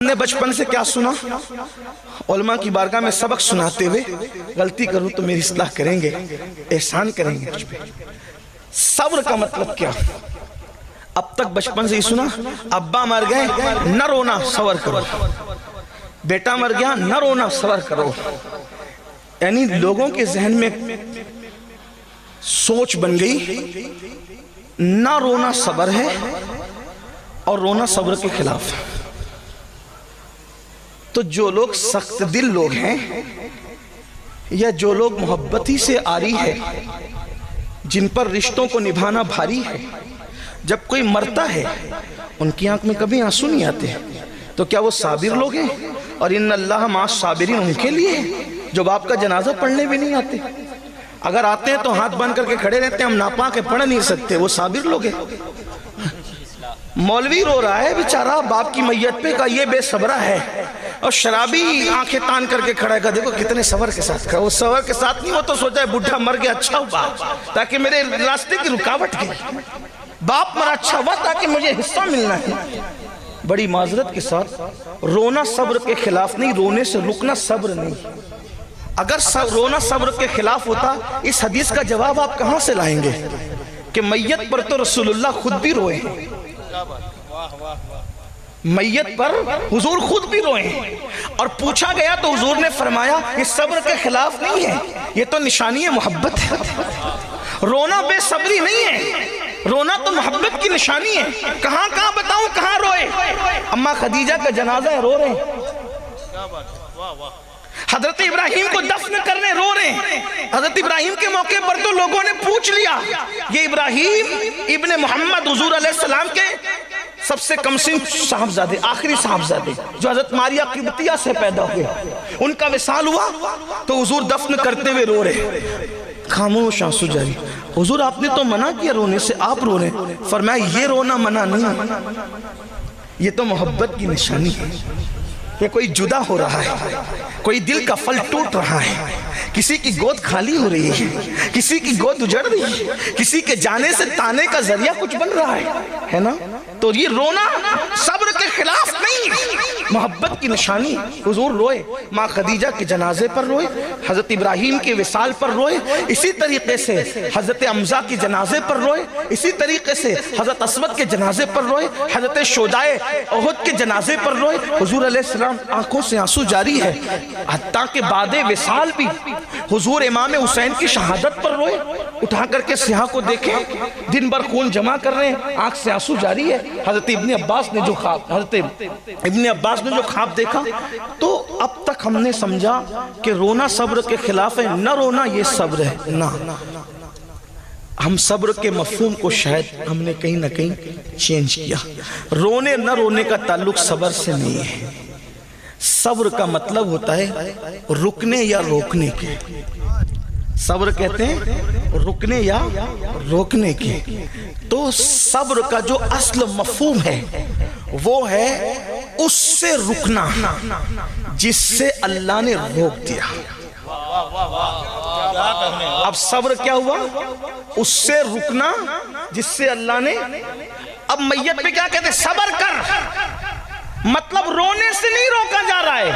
ہم نے بچپن سے کیا سنا؟ علماء کی بارگاہ میں سبق سناتے ہوئے غلطی کروں تو میری اصلاح کریں گے، احسان کریں گے مجھ پہ۔ صبر کا مطلب کیا؟ اب تک بچپن سے ہی سنا، ابا مر گئے نہ رونا صبر کرو، بیٹا مر گیا نہ رونا صبر کرو۔ یعنی لوگوں کے ذہن میں سوچ بن گئی نہ رونا صبر ہے اور رونا صبر کے خلاف ہے۔ تو جو لوگ سخت دل لوگ ہیں یا جو لوگ محبتی سے آری ہے، جن پر رشتوں کو نبھانا بھاری ہے، جب کوئی مرتا ہے ان کی آنکھ میں کبھی آنسو نہیں آتے، تو کیا وہ صابر لوگ ہیں؟ اور ان اللہ مع الصابرین ان کے لیے جو باپ کا جنازہ پڑھنے بھی نہیں آتے، اگر آتے ہیں تو ہاتھ بند کر کے کھڑے رہتے ہیں، ہم ناپاک پڑھ نہیں سکتے، وہ صابر لوگ ہیں۔ مولوی رو رہا ہے بیچارہ باپ کی میت پہ، کہ یہ بے صبرہ ہے، اور شرابی آنکھیں تان کر کے کھڑا ہے، کہ دیکھو کتنے صبر کے ساتھ کھڑا۔ وہ صبر کے ساتھ نہیں، وہ تو سوچا ہے بڈھا مر گیا اچھا ہوا تاکہ میرے راستے کی رکاوٹ گئی، باپ مرا اچھا ہوا تاکہ مجھے حصہ ملنا ہے۔ بڑی معذرت کے ساتھ رونا صبر کے خلاف نہیں، رونے سے رکنا صبر نہیں۔ اگر رونا صبر کے خلاف ہوتا اس حدیث کا جواب آپ کہاں سے لائیں گے کہ میت پر تو رسول اللہ خود بھی روئے ہیں، میت پر حضور خود بھی روئے ہیں، اور پوچھا گیا تو حضور نے فرمایا یہ صبر کے خلاف نہیں ہے، یہ تو نشانی محبت ہے۔ رونا بے صبری نہیں ہے، رونا تو محبت کی نشانی ہے۔ کہاں کہاں بتاؤں کہاں روئے؟ اماں خدیجہ کا جنازہ ہے، رو رہے ہیں۔ حضرت ابراہیم کو دفن کرنے رو رہے ہیں۔ حضرت ابراہیم کے موقع پر تو لوگوں نے پوچھ لیا یہ ابراہیم ابن محمد حضور علیہ السلام کے سب سے کم سن صاحبزادے، آخری صاحبزادے جو حضرت ماریہ قبطیہ سے پیدا ہوئے، ان کا وصال ہوا تو حضور دفن کرتے ہوئے رو رہے، خاموش آنسو جاری۔ حضور آپ نے تو منع کیا رونے سے، آپ رو رہے ہیں۔ فرمایا یہ رونا منع نہیں، یہ تو محبت کی نشانی ہے کہ کوئی جدا ہو رہا ہے، کوئی دل کا پھل ٹوٹ رہا ہے، کسی کی گود خالی ہو رہی ہے، کسی کی گود اجڑ رہی ہے، کسی کے جانے سے تانے کا ذریعہ کچھ بن رہا ہے نا؟ تو یہ رونا صبر کے خلاف نہیں، محبت کی نشانی۔ حضور روئے، ماں خدیجہ کے جنازے پر روئے، حضرت ابراہیم کے وصال پر روئے، اسی طریقے سے حضرت حمزہ کے جنازے پر روئے، اسی طریقے سے حضرت اسود کے جنازے پر روئے، حضرت شہدائے احد کے جنازے پر روئے۔ حضور علیہ السلام آنکھوں سے آنسو جاری ہے، حتیٰ کہ بعد وصال بھی حضور امام حسین کی شہادت پر روئے، اٹھا کر کے سیاہ کو دیکھیں، دن بھر خون جمع کر رہے ہیں، آنکھ سے آنسو جاری ہے۔ حضرت ابن عباس نے جو خواب دیکھا، تو اب تک ہم نے سمجھا کہ رونا صبر کے خلاف ہے، نہ رونا یہ صبر ہے۔ نہ، ہم صبر کے مفہوم کو شاید ہم نے کہیں نہ کہیں چینج کیا۔ رونے نہ رونے کا تعلق صبر سے نہیں ہے، صبر کا مطلب ہوتا ہے رکنے یا روکنے کے۔ صبر کہتے ہیں رکنے یا روکنے کے۔ تو صبر کا جو اصل مفہوم ہے وہ ہے اس سے رکنا جس سے اللہ نے روک دیا۔ اب صبر کیا ہوا؟ اس سے رکنا جس سے اللہ نے، اب میت پہ کیا کہتے ہیں؟ صبر کر، مطلب رونے سے نہیں روکا جا رہا ہے۔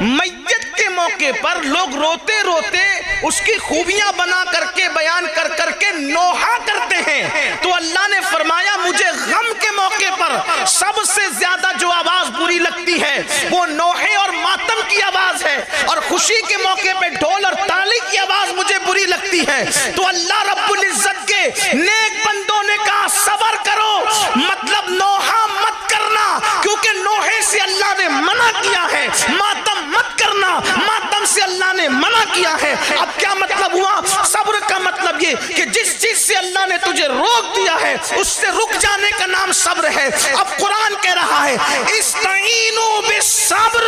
میت کے موقع پر لوگ روتے روتے اس کی خوبیاں بنا کر کے بیان کر کر کے نوحہ کرتے ہیں، تو اللہ نے فرمایا مجھے غم کے موقع پر سب سے زیادہ جو آواز بری لگتی ہے وہ نوحے اور ماتم کی آواز ہے، اور خوشی کے موقع پہ ڈھول اور تالی کی آواز مجھے بری لگتی ہے۔ تو اللہ رب العزت کے نیک بندوں نے کہا صبر کرو، مطلب نوحہ مت کرنا، کیونکہ نوحے سے اللہ نے منع کیا ہے، ماتم مت کرنا، ماتم سے اللہ نے منع کیا ہے۔ اب کیا مطلب ہوا؟ صبر کا مطلب یہ کہ جس چیز سے اللہ نے تجھے روک دیا ہے اس سے رک جانے کا نام صبر ہے۔ اب قرآن کہہ رہا ہے استعینوا بالصبر،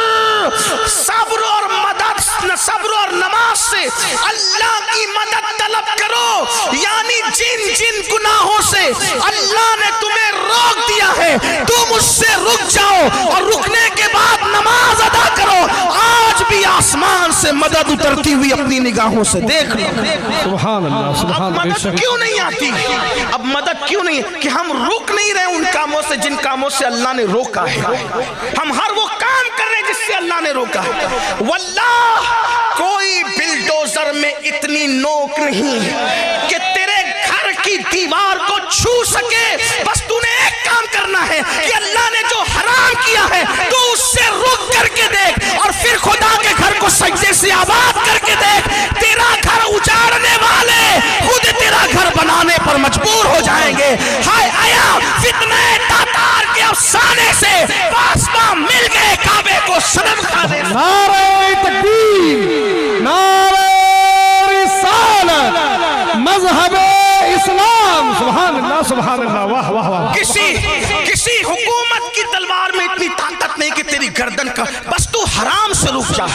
صبر اور مدد، صبر اور نماز سے اللہ کی مدد طلب کرو، یعنی جن جن گناہوں سے اللہ نے تمہیں روک دیا ہے تم اس سے رک جاؤ، اور رکنے کے بعد نماز ادا کرو۔ آج بھی آسمان سے مدد اترتی ہوئی اپنی نگاہوں سے دیکھ لو۔ سبحان اللہ، سبحان اب مدد کیوں نہیں آتی؟ اب مدد کیوں نہیں؟ کہ ہم رک نہیں رہے ان کاموں سے جن کاموں سے اللہ نے روکا ہے۔ ہم ہر وہ کام اللہ نے روکا. واللہ کوئی بلڈوزر میں اتنی نوک نہیں کہ تیرے گھر کی دیوار کو چھو سکے. بس تو نے ایک کام کرنا ہے کہ اللہ نے جو حرام کیا ہے تو اس سے رک کر کے دیکھ, اور پھر خدا کے گھر کو سجدے سے آباد کر کے دیکھ. تیرا گھر اجاڑنے والے خود تیرا گھر بنانے پر مجبور ہو جائیں گے. ہائے آیا فتنہ تاتار کے افسانے سے واسطہ مل گئے کعبے کو صنم کھانے. نعرہ تکبیر, نعرہ رسالت, مذہب اسلام. سبحان اللہ, سبحان اللہ, واہ واہ واہ. کسی حکومت کی تلوار میں اتنی طاقت نہیں کہ تیری گردن کا, بس تو حرام سے رک جا.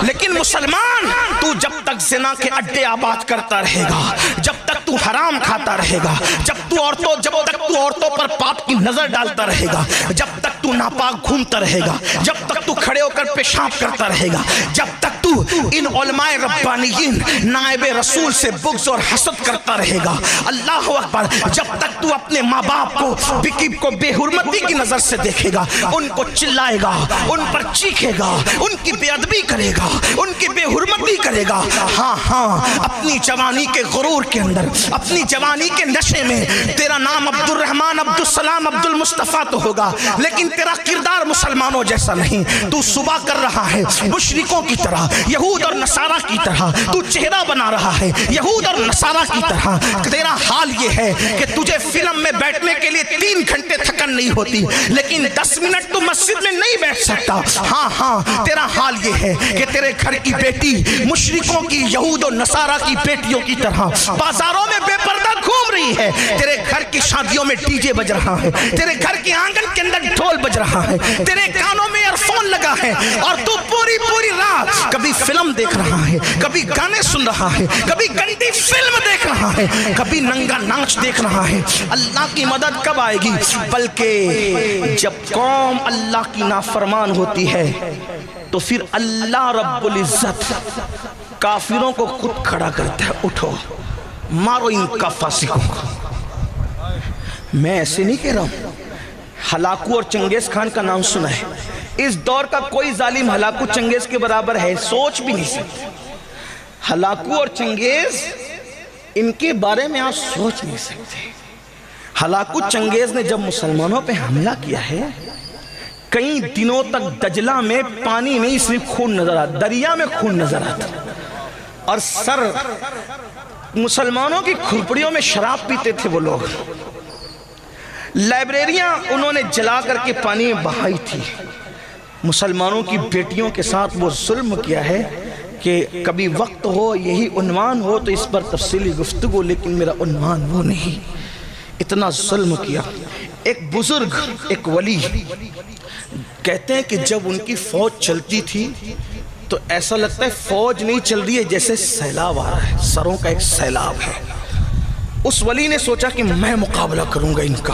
لیکن مسلمان تو جب تک زنا کے اڈے آباد کرتا رہے گا, جب تک تو حرام کھاتا رہے گا, جب تک تو عورتوں پر پاپ کی نظر ڈالتا رہے گا, جب تک تو ناپاک گھومتا رہے گا, جب تک تو کھڑے ہو کر پیشاب کرتا رہے گا, جب تک تو ان علماء ربانیین نائب رسول سے بغض اور حسد کرتا رہے گا. اللہ اکبر. جب تک تو اپنے ماں باپ کو بے حرمتی کی نظر سے دیکھے گا, ان کو چلائے گا, ان پر چیخے گا, ان کی بے ادبی کرے گا, ان کی بے حرمتی کرے گا. ہاں اپنی جوانی کے غرور کے اندر, اپنی جوانی کے نشے میں تیرا نام عبد الرحمن, عبد السلام, عبد المصطفیٰ تو ہوگا, لیکن تیرا کردار مسلمانوں جیسا نہیں. تو صبح کر رہا ہے مشرکوں کی طرح, یہود اور نصارہ کی طرح, تو چہرہ بنا رہا ہے یہود اور نصارہ کی طرح. تیرا حال یہ ہے کہ تجھے فلم میں بیٹھنے کے لیے 3 گھنٹے تھکن نہیں ہوتی, لیکن 10 منٹ تو مسجد میں نہیں بیٹھ سکتا. ہاں تیرا حال یہ ہے کہ تیرے گھر کی بیٹی مشرکوں کی, یہود اور نصارہ کی بیٹیوں کی طرح بازاروں میں بے پردہ گھوم رہی ہے. تیرے گھر کی شادیوں میں ڈی جے بج رہا ہے, تیرے گھر کے آنگن کے اندر ڈھول بج رہا ہے, تیرے کانوں میں ایئر فون لگا ہے, اور تو پوری رات کبھی فلم دیکھ رہا ہے, کبھی گانے سن رہا ہے, کبھی گندی فلم دیکھ رہا ہے, کبھی ننگا ناچ دیکھ رہا ہے. اللہ کی مدد کب آئے گی؟ بلکہ جب قوم اللہ کی نافرمان ہوتی ہے تو پھر اللہ رب العزت کافروں کو خود کھڑا کرتا ہے, اٹھو مارو ان کا فاسقوں کو. میں ایسے نہیں کہہ رہا ہوں. ہلاکو اور چنگیز خان کا نام سنا ہے. اس دور کا کوئی ظالم ہلاکو چنگیز کے برابر ہے, سوچ بھی نہیں سکتے. ہلاکو اور چنگیز, ان کے بارے میں آپ سوچ نہیں سکتے. ہلاکو چنگیز نے جب مسلمانوں پہ حملہ کیا ہے, کئی دنوں تک دجلہ میں پانی نہیں صرف خون نظر آتا, دریا میں خون نظر آتا, اور سر مسلمانوں کی کھرپڑیوں میں شراب پیتے تھے وہ لوگ. لائبریریاں انہوں نے جلا کر کے پانی میں بہائی تھی. مسلمانوں کی بیٹیوں کے ساتھ وہ ظلم کیا ہے کہ کبھی وقت ہو, یہی عنوان ہو تو اس پر تفصیلی گفتگو, لیکن میرا عنوان وہ نہیں. اتنا ظلم کیا. ایک بزرگ, ایک ولی کہتے ہیں کہ جب ان کی فوج چلتی تھی تو ایسا لگتا ہے فوج نہیں چل رہی ہے, جیسے سیلاب آ رہا ہے, سروں کا ایک سیلاب ہے. اس ولی نے سوچا کہ میں مقابلہ کروں گا ان کا.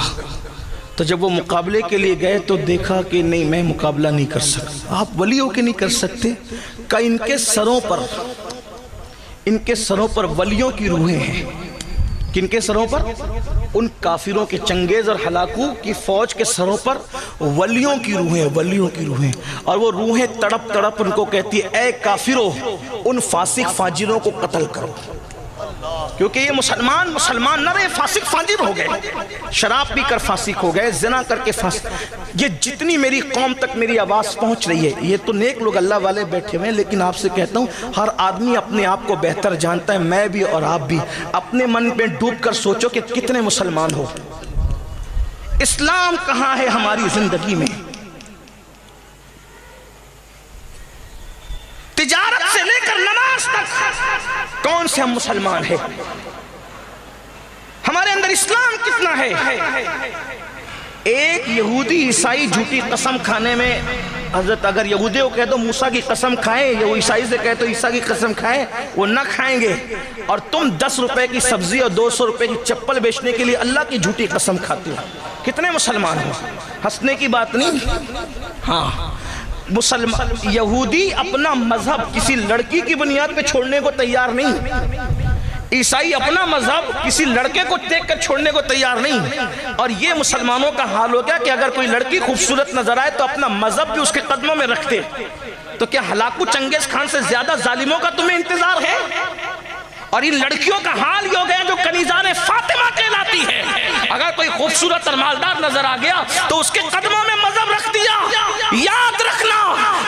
تو جب وہ مقابلے کے لیے گئے تو دیکھا کہ نہیں, میں مقابلہ نہیں کر سکتا. آپ ولی ہو کے نہیں کر سکتے؟ کہ ان کے سروں پر ولیوں کی روحیں ہیں. کن کے سروں پر؟ ان کافروں کے, چنگیز اور ہلاکو کی فوج کے سروں پر ولیوں کی روحیں, ولیوں کی روحیں. اور وہ روحیں تڑپ ان کو کہتی ہے, اے کافروں, ان فاسق فاجروں کو قتل کرو. کیونکہ یہ مسلمان نہ رہے, فاسق فاجر ہو گئے, شراب پی کر فاسق ہو گئے, زنا کر کے فاسق. یہ جتنی میری قوم تک میری آواز پہنچ رہی ہے, یہ تو نیک لوگ اللہ والے بیٹھے ہوئے ہیں, لیکن آپ سے کہتا ہوں ہر آدمی اپنے آپ کو بہتر جانتا ہے, میں بھی اور آپ بھی. اپنے من میں ڈوب کر سوچو کہ کتنے مسلمان ہو. اسلام کہاں ہے ہماری زندگی میں؟ تجارت سے لے کر نماز تک کون سے ہم مسلمان ہیں؟ ہمارے اندر اسلام کتنا ہے؟ ایک یہودی عیسائی جھوٹی قسم کھانے میں, حضرت اگر یہودی کو کہہ دو موسیٰ کی قسم کھائیں, یا وہ عیسائی سے کہہ دو عیسیٰ کی قسم کھائیں, وہ نہ کھائیں گے. اور تم 10 روپے کی سبزی اور 200 روپے کی چپل بیچنے کے لیے اللہ کی جھوٹی قسم کھاتے ہو. کتنے مسلمان ہیں؟ ہنسنے کی بات نہیں. ہاں, یہودی اپنا مذہب کسی لڑکی کی بنیاد پہ چھوڑنے کو تیار نہیں. عیسائی اپنا مذہب کسی لڑکے کو دیکھ کر چھوڑنے کو تیار نہیں، اور یہ مسلمانوں کا حال ہو گیا کہ اگر کوئی لڑکی خوبصورت نظر آئے تو اپنا مذہب بھی اس کے قدموں میں رکھتے۔ تو کیا ہلاکو چنگیز خان سے زیادہ ظالموں کا تمہیں انتظار ہے؟ اور ان لڑکیوں کا حال یہ ہو گیا جو کنیزان فاطمہ کہلاتی ہے، اگر کوئی خوبصورت اور مالدار نظر آ گیا تو اس کے قدموں میں مذہب رکھ دیا۔ یاد رکھنا،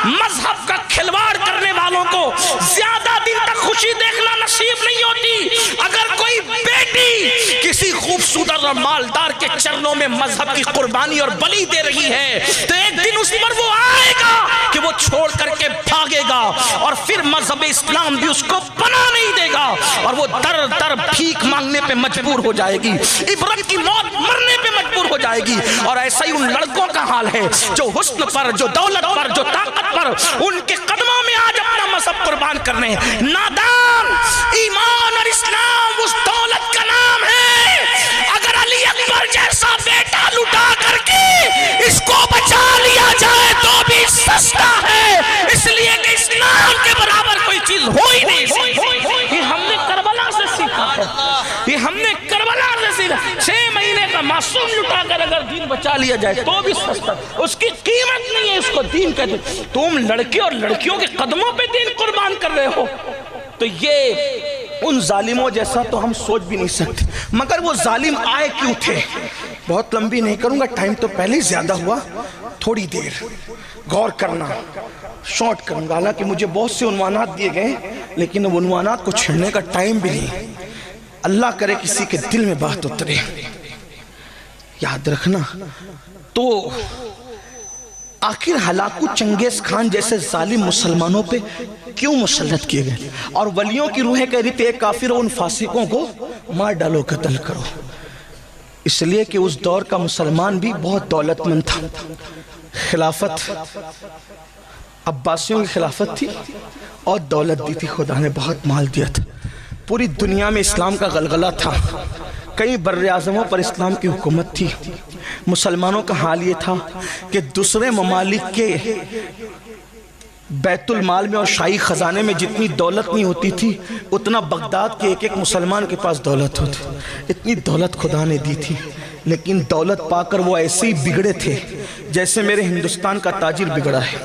مذہب کا کھلواڑ کرنے والوں کو زیادہ دن تک خوشی دیکھنا نصیب نہیں ہوتی۔ اگر کوئی بیٹی کسی خوبصورت اور مالدار کے چرنوں میں مذہب کی قربانی اور بلی دے رہی ہے تو ایک دن اس پر وہ آئے گا کہ وہ چھوڑ کر کے بھاگے گا، اور پھر مذہب اسلام بھی اس کو پناہ نہیں دے گا، اور وہ در در بھیک مانگنے پہ مجبور ہو جائے گی، عبرت کی موت مرنے پہ مجبور ہو جائے گی۔ اور ایسا ہی ان لڑکوں کا حال ہے جو حسن پر، جو دولت پر، جو طاقت پر، ان کے قدموں میں آج اپنا مذہب قربان کرنے ہیں۔ نادان، ایمان اور اسلام اس دولت کا نام ہے۔ اگر علی اکبر جیسا بیٹا لٹا کر کے اس کو بچا لیا جائے تو بھی سستا ہے، اس لیے کہ اسلام کے برابر کوئی چیز ہو ہی نہیں سکتی۔ یہ ہم نے کربلا سے سیکھا ہے، یہ ہم نے کربلا سے سیکھا۔ 6 مہینے کا معصوم لٹا کر اگر دین بچا لیا جائے تو بھی سستا، اس کی قیمت نہیں ہے، اس کو دین کہتے۔ تم لڑکے اور لڑکیوں کے قدموں پہ دین قربان کر رہے ہو، تو یہ ان ظالموں جیسا تو ہم سوچ بھی نہیں سکتے۔ مگر وہ ظالم آئے کیوں تھے؟ بہت لمبی نہیں کروں گا، ٹائم تو پہلے ہی زیادہ ہوا، تھوڑی دیر غور کرنا، شارٹ کروں گا۔ حالانکہ مجھے بہت سے عنوانات دیے گئے لیکن وہ عنوانات کو چھڑنے کا ٹائم بھی نہیں۔ اللہ کرے کسی کے دل میں بات اترے۔ یاد رکھنا، تو آخر ہلاکو چنگیز خان جیسے ظالم مسلمانوں پہ کیوں مسلط کیے گئے؟ اور ولیوں کی روحیں کہہ رہی تھی ایک کافر اور ان فاسقوں کو مار ڈالو، قتل کرو۔ اس لیے کہ اس دور کا مسلمان بھی بہت دولت مند تھا۔ خلافت عباسیوں کی خلافت تھی اور دولت دی تھی، خدا نے بہت مال دیا تھا، پوری دنیا میں اسلام کا غلغلہ تھا، کئی بر اعظموں پر اسلام کی حکومت تھی۔ مسلمانوں کا حال یہ تھا کہ دوسرے ممالک کے بیت المال میں اور شاہی خزانے میں جتنی دولت نہیں ہوتی تھی اتنا بغداد کے ایک مسلمان کے پاس دولت ہوتی، اتنی دولت خدا نے دی تھی۔ لیکن دولت پا کر وہ ایسے ہی بگڑے تھے جیسے میرے ہندوستان کا تاجر بگڑا ہے،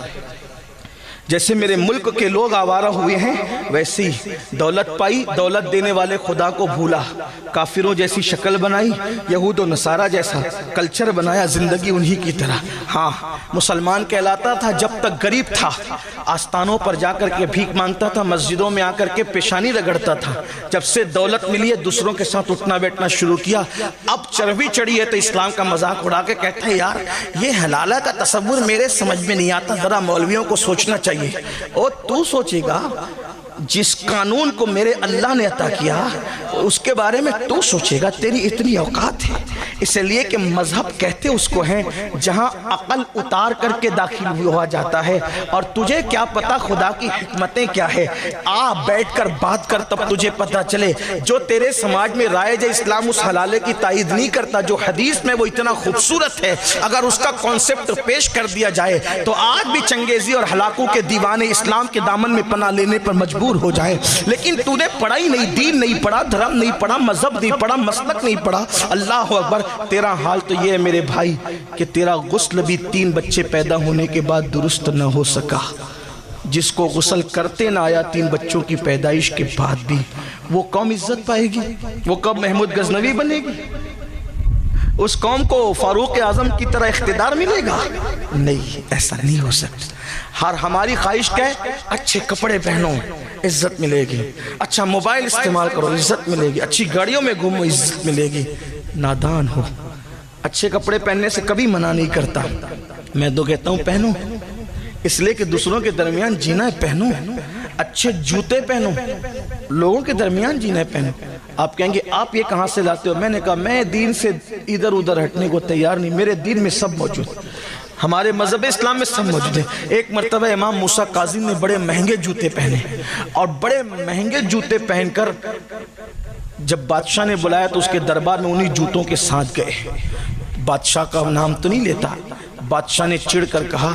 جیسے میرے ملک کے لوگ آوارہ ہوئے ہیں، ویسے ہی دولت پائی، دولت دینے والے خدا کو بھولا، کافروں جیسی شکل بنائی، یہود و نصارہ جیسا کلچر بنایا، زندگی انہی کی طرح۔ ہاں، مسلمان کہلاتا تھا جب تک غریب تھا، آستانوں پر جا کر کے بھیک مانگتا تھا، مسجدوں میں آ کر کے پیشانی رگڑتا تھا۔ جب سے دولت ملی ہے دوسروں کے ساتھ اٹھنا بیٹھنا شروع کیا، اب چربی چڑھی ہے تو اسلام کا مذاق اڑا کے کہتا ہے یار یہ حلالہ کا تصور میرے سمجھ میں نہیں آتا، ذرا مولویوں کو سوچنا چاہیے۔ اور تو سوچے گا جس قانون کو میرے اللہ نے عطا کیا اس کے بارے میں تو سوچے گا، تیری اتنی اوقات ہے۔ اس لیے کہ مذہب کہتے اس کو ہیں جہاں عقل اتار کر کے داخل ہوا جاتا ہے، اور تجھے کیا پتا خدا کی حکمتیں کیا ہے، آ بیٹھ کر بات کر تب تجھے پتا چلے۔ جو تیرے سماج میں رائج اسلام اس حلالے کی تائید نہیں کرتا جو حدیث میں وہ اتنا خوبصورت ہے، اگر اس کا کانسیپٹ پیش کر دیا جائے تو آج بھی چنگیزی اور ہلاکو کے دیوانے اسلام کے دامن میں پناہ لینے پر مجبور ہو جائے۔ لیکن تو نے پڑھا ہی نہیں، دین نہیں پڑھا، دھرم نہیں پڑھا، مذہب نہیں پڑھا، مسلک نہیں پڑھا۔ اللہ اکبر، تیرا حال تو یہ ہے میرے بھائی کہ تیرا غسل بھی 3 بچے پیدا ہونے کے بعد درست نہ ہو سکا۔ جس کو غسل کرتے نہ آیا 3 بچوں کی پیدائش کے بعد بھی، وہ قوم عزت پائے گی؟ وہ کب محمود غزنوی بنے گی؟ اس قوم کو فاروق اعظم کی طرح اقتدار ملے گا؟ نہیں، ایسا نہیں ہو سکتا۔ ہماری خواہش کیا ہے؟ اچھے کپڑے پہنو، عزت ملے گی، اچھا موبائل استعمال کرو، عزت ملے گی، اچھی گاڑیوں میں گھومو، عزت ملے گی۔ نادان ہو، اچھے کپڑے پہننے سے کبھی منع نہیں کرتا، میں تو کہتا ہوں پہنو، اس لیے کہ دوسروں کے درمیان جینا ہے، پہنو۔ اچھے جوتے پہنو، لوگوں کے درمیان جینا ہے، پہنو۔ آپ کہیں گے آپ یہ کہاں سے لاتے ہو؟ میں نے کہا میں دین سے ادھر ادھر ہٹنے کو تیار نہیں، میرے دین میں سب موجود، ہمارے مذہب اسلام میں سب موجود ہے۔ ایک مرتبہ امام موسیٰ کاظم نے بڑے مہنگے جوتے پہنے، اور بڑے مہنگے جوتے پہن کر جب بادشاہ نے بلایا تو اس کے دربار میں انہی جوتوں کے ساتھ گئے۔ بادشاہ کا نام تو نہیں لیتا، بادشاہ نے چڑھ کر کہا